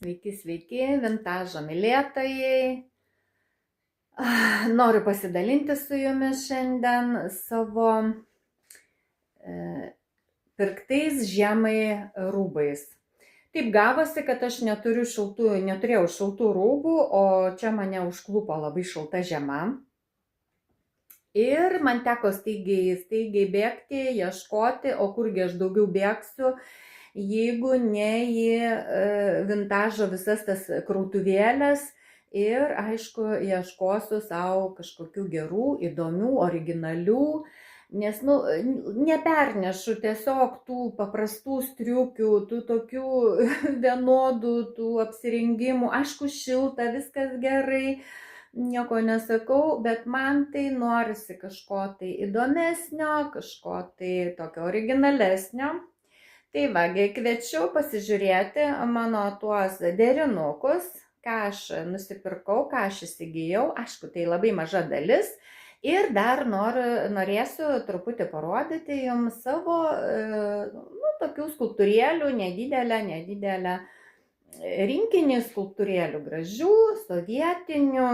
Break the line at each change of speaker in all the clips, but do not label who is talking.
Sveiki, vintažo mylėtojai. Noriu pasidalinti su jumis šiandien savo pirktais žiemai rūbais. Taip gavosi, kad aš neturėjau šaltų rūbų, o čia mane užklupo labai šalta žiema. Ir man teko staigiai bėgti, ieškoti, o kurgi aš daugiau bėgsiu, jeigu ne į vintažo visas tas krautuvėlės ir, aišku, ieškosiu savo kažkokių gerų, įdomių, originalių, nes, nepernešu tiesiog tų paprastų striukių, tų tokių vienodų, tų apsirengimų, aišku, šilta, viskas gerai. Nieko nesakau, bet man tai norisi kažko tai įdomesnio, kažko tai tokio originalesnio. Tai vagi, kviečiu pasižiūrėti mano tuos derinukus, ką aš nusipirkau, ką aš įsigijau. Aišku, tai labai maža dalis. Ir dar norėsiu truputį parodyti jums savo tokių skulptūrėlių, nedidelę rinkinį skulptūrėlių gražių, sovietinių,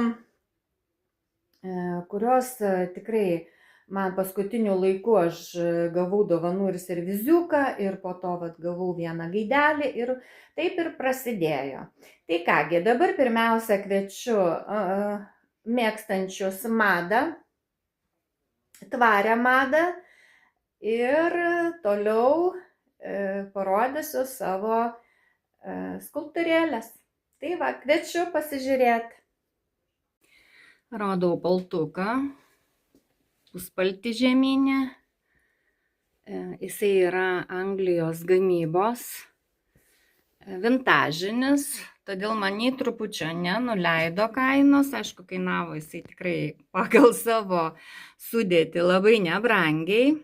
kurios tikrai man paskutiniu laiku aš gavau dovanų ir serviziuką ir po to gavau vieną gaidelį ir taip ir prasidėjo. Tai kągi, dabar pirmiausia kviečiu mėgstančius madą, tvarią madą ir toliau parodysiu savo skulptūrėlės. Tai va, kviečiu pasižiūrėti. Rodau paltuką, puspaltį žieminį. Jisai yra Anglijos gamybos, vintažinis, todėl man nei trupučio nenuleido kainos. Aišku, kainavo jisai tikrai pagal savo sudėtį labai nebrangiai.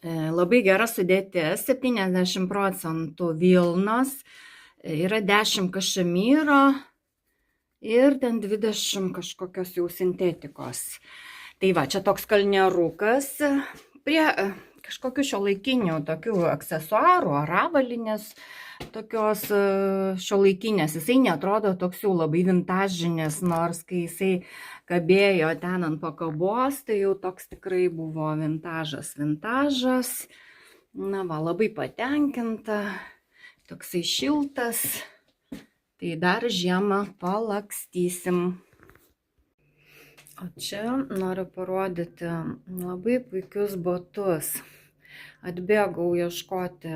Labai gera sudėtis, 70% vilnos, yra 10 kašemyro ir ten 20 kažkokios jau sintetikos. Tai va, čia toks kalnierukas prie kažkokių šiuolaikinių tokių aksesuarų, ar avalynės tokios šiuolaikinės. Jisai neatrodo toks jau labai vintažinis, nors kai jisai kabėjo ten ant pakabos, tai jau toks tikrai buvo vintažas. Na va, labai patenkinta, toksai šiltas. Tai dar žiemą palakstysim. O čia noriu parodyti labai puikius batus. Atbėgau ieškoti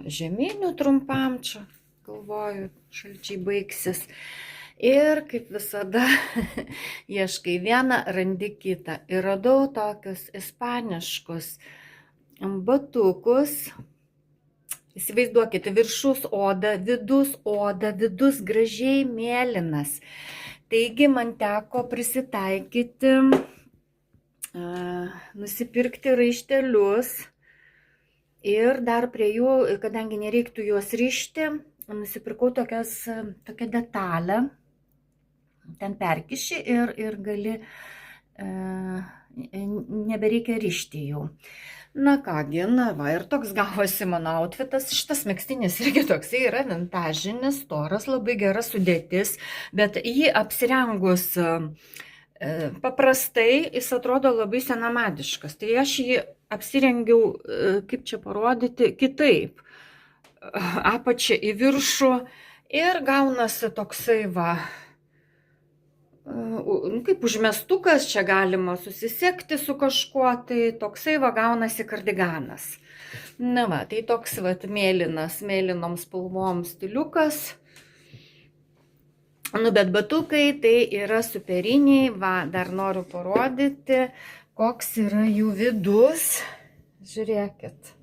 žieminių trumpam, čia galvoju, šalčiai baigsis. Ir kaip visada, ieškai vieną, randi kitą. Ir radau tokius ispaniškus batukus. Įsivaizduokite, viršus oda, vidus gražiai mėlynas. Taigi man teko prisitaikyti, nusipirkti raištelius ir dar prie jų, kadangi nereiktų juos rišti, nusipirkau tokią detalę. Ten perkiši ir gali, nebereikia rišti jų. Na kągi, ir toks gavosi mano outfitas. Šitas megztinis irgi toksai yra vintažinis, storas, labai gera sudėtis, bet jį apsirengus paprastai, jis atrodo labai senamadiškas. Tai aš jį apsirengiau, kaip čia parodyti, kitaip. Apačia į viršų ir gaunasi toksai kaip užmestukas, čia galima susisiekti su kažkuo, tai toksai gaunasi kardiganas. Na va, tai toks mėlynom spalvom stiliukas. Bet batukai tai yra superiniai, dar noriu parodyti, koks yra jų vidus. Žiūrėkit.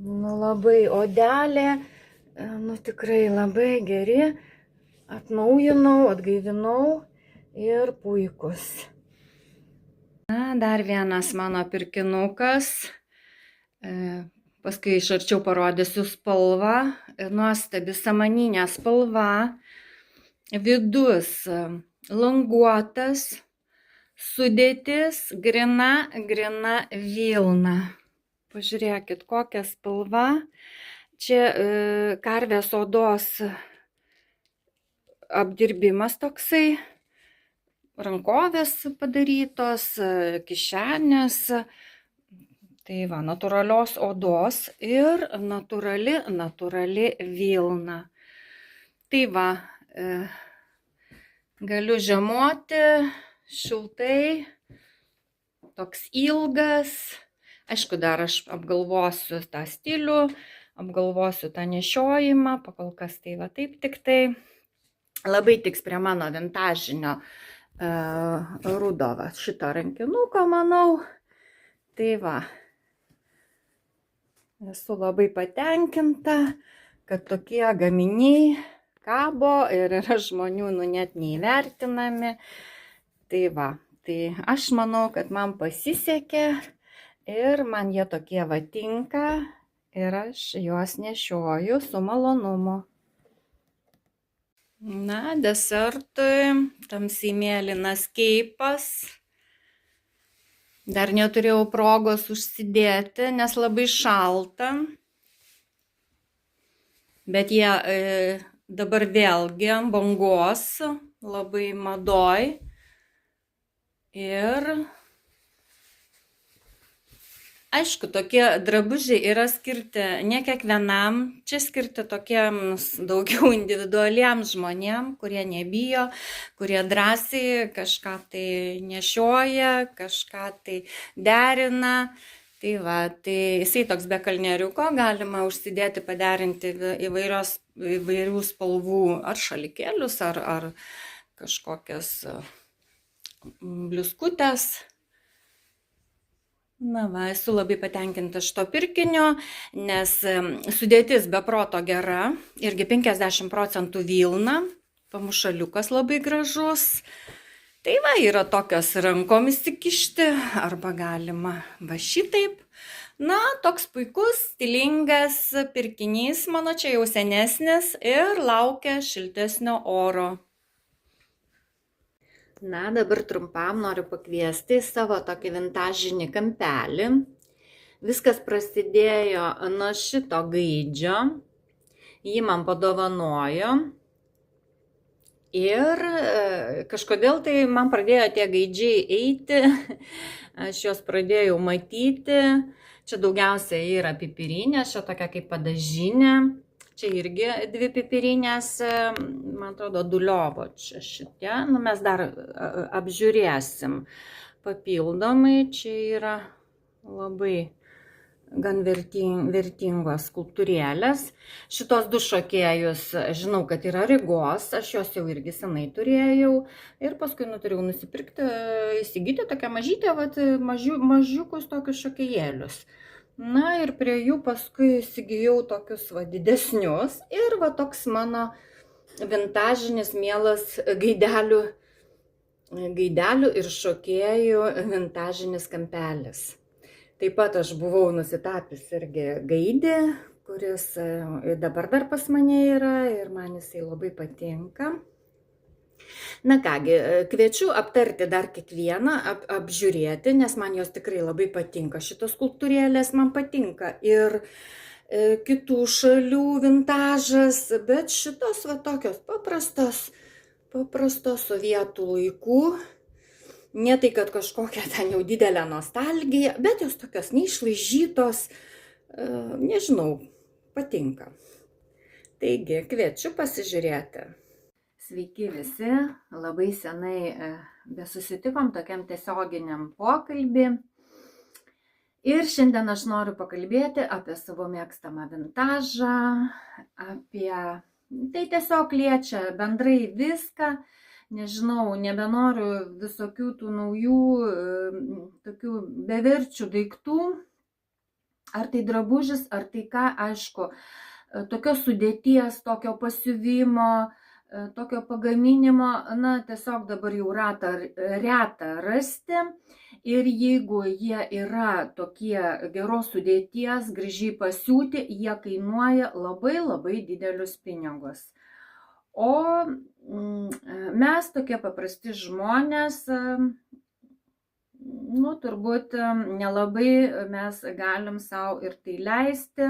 Labai odelė, tikrai labai geri. Atnaujinau, atgaivinau ir puikus. Dar vienas mano pirkinukas. Paskui iš arčiau parodysiu spalvą. Nuostabi samaninė spalva. Vidus languotas. Sudėtis grina vilna. Pažiūrėkit, kokia spalva. Čia karvės odos apdirbimas toksai, rankovės padarytos, kišenės. Tai va, natūralios odos ir natūrali vilna. Tai va, galiu žiemoti šiltai, toks ilgas. Aišku, dar aš apgalvosiu tą stilių, apgalvosiu tą nešiojimą, pakol kas tai va taip tik tai. Labai tiks prie mano vintažinio rudo šito rankinuko, manau. Tai va, esu labai patenkinta, kad tokie gaminiai kabo ir yra žmonių net neįvertinami. Tai va, tai aš manau, kad man pasisekė ir man jie tokie va tinka ir aš juos nešioju su malonumu. Na, desertui tamsiai mėlynas keipas. Dar neturėjau progos užsidėti, nes labai šalta. Bet jie dabar vėlgi ant bangos, labai madoj. Ir aišku, tokie drabužiai yra skirti ne kiekvienam, čia skirti tokiems daugiau individualiems žmonėm, kurie nebijo, kurie drąsiai kažką tai nešioja, kažką tai derina. Tai va, tai jisai toks be kalneriuko, galima užsidėti, paderinti įvairių spalvų ar šalikėlius, ar kažkokias bliuskutės. Na va, esu labai patenkinta šito pirkinio, nes sudėtis be proto gera, irgi 50% vilna, pamušaliukas labai gražus. Tai va, yra tokios rankomis įkišti, arba galima va šitaip. Na, toks puikus, stilingas pirkinys, mano čia jau senesnis ir laukia šiltesnio oro. Na, dabar trumpam noriu pakviesti savo tokį vintažinį kampelį. Viskas prasidėjo nuo šito gaidžio. Jį man padovanojo. Ir kažkodėl tai man pradėjo tie gaidžiai eiti. Aš juos pradėjau matyti. Čia daugiausiai yra pipirinė, čia tokia kaip padažinė. Čia irgi 2 pipirinės, man atrodo, Duliovo čia šitie. Nu, mes dar apžiūrėsim papildomai. Čia yra labai gan vertingos skulptūrėlės. Šitos 2 šokėjus, žinau, kad yra Rygos, aš juos jau irgi senai turėjau. Ir paskui turėjau nusipirkti, įsigyti tokią mažytę, mažiukus tokius šokėjėlius. Na ir prie jų paskui įsigijau tokius didesnius ir toks mano vintažinis mielas gaidelių ir šokėjų vintažinis kampelis. Taip pat aš buvau nusitapęs irgi gaidį, kuris dabar dar pas mane yra ir man jisai labai patinka. Na kągi, kviečiu aptarti dar kiekvieną, apžiūrėti, nes man jos tikrai labai patinka. Šitos skulptūrėlės man patinka ir kitų šalių vintažas, bet šitos tokios paprastos sovietų laikų. Ne tai, kad kažkokia ten jau didelė nostalgija, bet jos tokios neišlaižytos, nežinau, patinka. Taigi, kviečiu pasižiūrėti. Sveiki visi, labai senai besusitikom tokiam tiesioginiam pokalbį. Ir šiandien aš noriu pakalbėti apie savo mėgstamą vintažą, tai tiesiog liečia bendrai viską. Nežinau, nebenoriu visokių tų naujų, tokių beverčių daiktų, ar tai drabužis, ar tai ką, aišku, tokios sudėties, tokio pasiuvimo, tokio pagaminimo, na, tiesiog dabar jau reta rasti. Ir jeigu jie yra tokie geros sudėties, gražiai pasiūti, jie kainuoja labai didelius pinigus. O mes tokie paprasti žmonės, nu, turbūt nelabai mes galim sau ir tai leisti,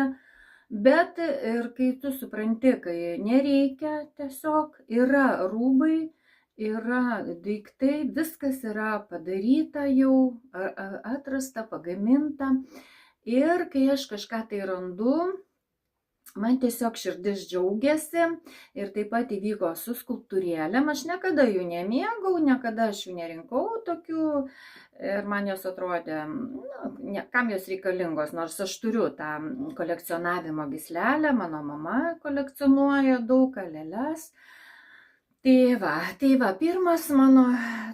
Bet ir kai tu supranti, kai nereikia, tiesiog yra rūbai, yra daiktai, viskas yra padaryta jau, atrasta, pagaminta. Ir kai aš kažką tai randu, man tiesiog širdis džiaugiasi ir taip pat įvyko su skulptūrėlėm. Aš niekada jų nemėgau, niekada aš jų nerinkau tokių ir man jos atrodė, kam jos reikalingos, nors aš turiu tą kolekcionavimo gyslelę, mano mama kolekcionuoja daug lėles. Tai va, pirmas mano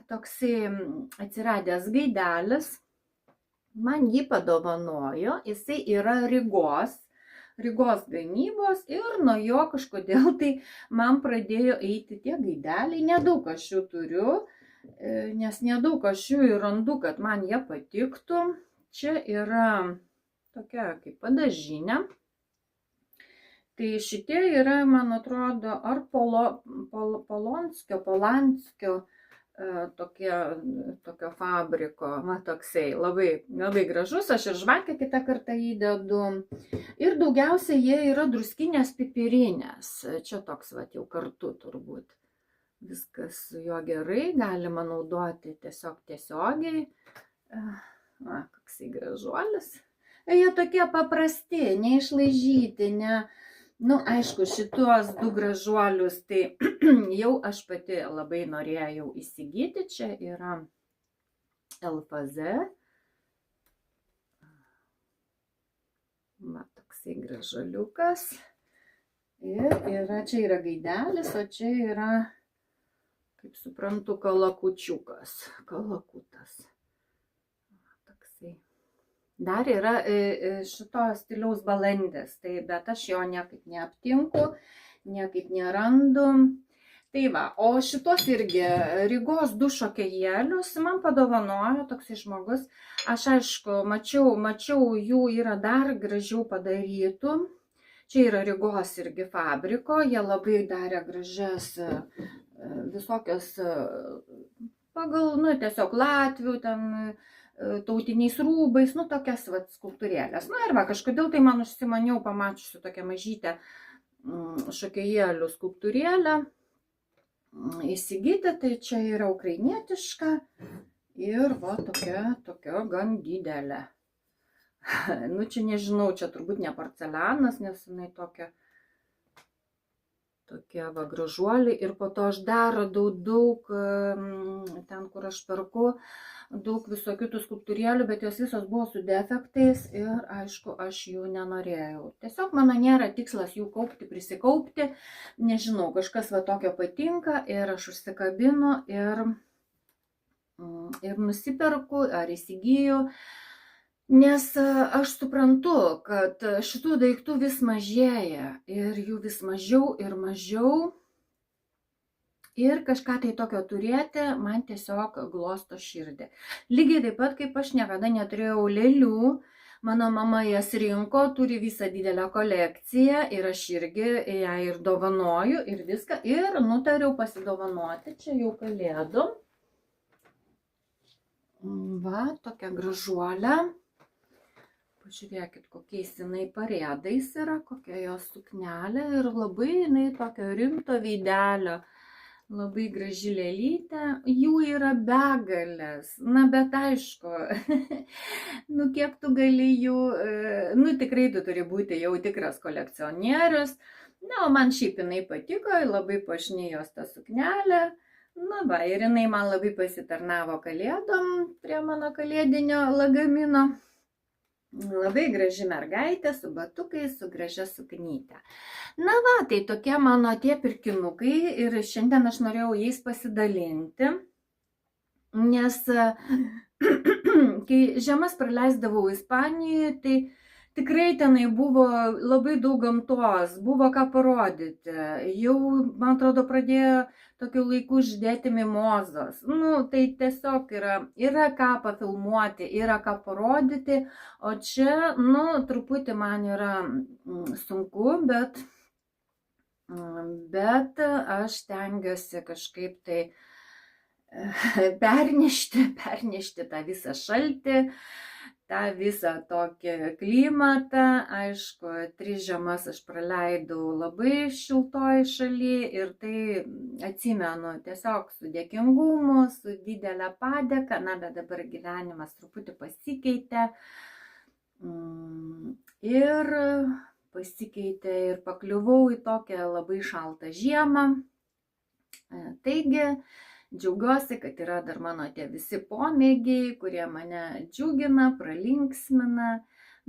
toksai atsiradęs gaidelis, man jį padovanojo, jisai yra Rygos gamybos ir nuo jo kažkodėl tai man pradėjo eiti tie gaideliai, nedaug aš jų turiu, nes nedaug aš jų ir randu, kad man jie patiktų. Čia yra tokia kaip padažinė. Tai šitie yra, man atrodo, ar Polanskio tokio fabriko, toksai labai gražus, aš ir žvakę kitą kartą įdedu. Ir daugiausiai jie yra druskinės pipirinės, čia toks jau kartu turbūt. Viskas su juo gerai, galima naudoti tiesiog tiesiogiai. Koksai gražuolis. Jie tokie paprasti, neišlaižyti, aišku, šituos du gražuolius, tai jau aš pati labai norėjau įsigyti. Čia yra LFZ. Toksai gražuoliukas. Ir čia yra gaidelis, o čia yra, kaip suprantu, kalakučiukas. Kalakutas. Toksai. Dar yra šito stiliaus balandis, bet aš jo niekaip neaptinku, niekaip nerandu. Tai va, o šitos irgi Rygos du šokėjėlius man padovanojo toksai žmogus. Aš aišku, mačiau jų yra dar gražiau padarytų. Čia yra Rygos irgi fabriko, jie labai darė gražias visokias pagal, tiesiog latvių ten tautiniais rūbais, tokias skulptūrėlės. Ir kažkodėl tai man užsimaniau pamačiusi tokią mažytę šokėjėlių skulptūrėlę įsigyti, tai čia yra ukrainietiška ir tokia gan didelė. Čia nežinau, čia turbūt ne porcelianas, nes jinai tokia gražuolė. Ir po to aš dar radau daug, ten kur aš perku, daug visokių tų skulptūrėlių, bet jos visos buvo su defektais ir aišku, aš jų nenorėjau. Tiesiog mano nėra tikslas jų kaupti, prisikaupti. Nežinau, kažkas tokio patinka ir aš užsikabinu ir nusiperku ar įsigiju. Nes aš suprantu, kad šitų daiktų vis mažėja ir jų vis mažiau ir mažiau. Ir kažką tai tokio turėti man tiesiog glosto širdį. Lygiai taip pat, kaip aš niekada neturėjau lėlių, mano mama jas rinko, turi visą didelę kolekciją ir aš irgi ją ir dovanoju ir viską. Ir nutariau pasidovanoti, čia jau kalėdų. Tokia gražuolė. Pažiūrėkit, kokiais jinai parėdais yra, kokia jos suknelė ir labai jinai tokio rimto veidelio. Labai graži lėlytė, jų yra begalės, bet aišku, kiek tu gali jų, tikrai tu turi būti jau tikras kolekcionierius. O man šiaip jinai patiko, labai puošni jos ta suknelė. Ir jinai man labai pasitarnavo kalėdom prie mano kalėdinio lagamino. Labai graži mergaitė su batukais, su gražia suknyte. Tai tokie mano tie pirkinukai ir šiandien aš norėjau jais pasidalinti, nes kai žiemas praleisdavau Ispanijoje, tai tikrai tenai buvo labai daug gamtos, buvo ką parodyti. Jau, man atrodo, pradėjo tokiu laiku žydėti mimozos. Tai tiesiog yra ką pafilmuoti, yra ką parodyti, o čia, truputį man yra sunku, bet aš stengiuosi kažkaip tai pernešti tą visą šaltį. tą visą tokį klimatą. Aišku, 3 žiemas aš praleidau labai šiltoj šaly ir tai atsimenu tiesiog su dėkingumu, su didelė padėka, na, bet dabar gyvenimas truputį pasikeitė. Ir pasikeitė ir pakliuvau į tokią labai šaltą žiemą. Taigi, džiaugiuosi, kad yra dar mano tie visi pomėgiai, kurie mane džiugina, pralinksmina.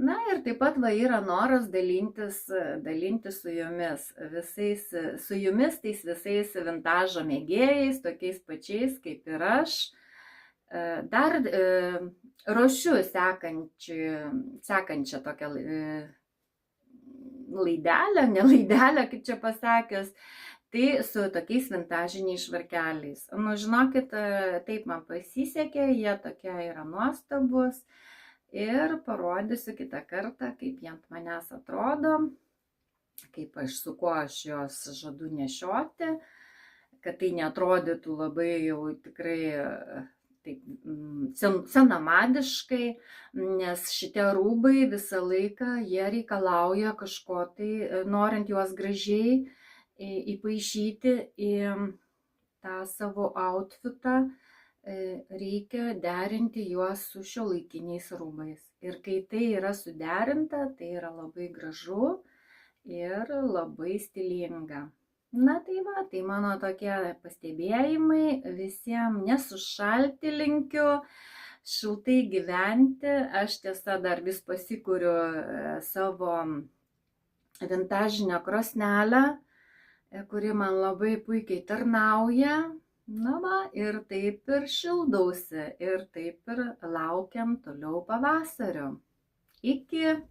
Na ir taip pat yra noras dalintis su jumis, tais visais vintažo mėgėjais, tokiais pačiais kaip ir aš. Dar ruošiu sekančią tokią laidelę, ne laidelę, kaip čia pasakius, tai su tokiais vintažiniais švarkeliais. Nu, žinokit, taip man pasisekė, jie tokie yra nuostabus ir parodysiu kitą kartą, kaip jie ant manęs atrodo, su kuo aš juos žadu nešioti, kad tai neatrodytų labai jau tikrai taip senamadiškai, nes šitie rūbai visą laiką jie reikalauja kažko tai, norint juos gražiai įpaišyti į tą savo outfitą, reikia derinti juos su šiuolaikiniais rūbais. Ir kai tai yra suderinta, tai yra labai gražu ir labai stilinga. Na tai mano tokie pastebėjimai, visiems nesušalti linkiu, šiltai gyventi. Aš tiesa dar vis pasikuriu savo vintažinę krosnelę, kuri man labai puikiai tarnauja. Na ir taip ir šildausi ir taip ir laukiam toliau pavasario. Iki.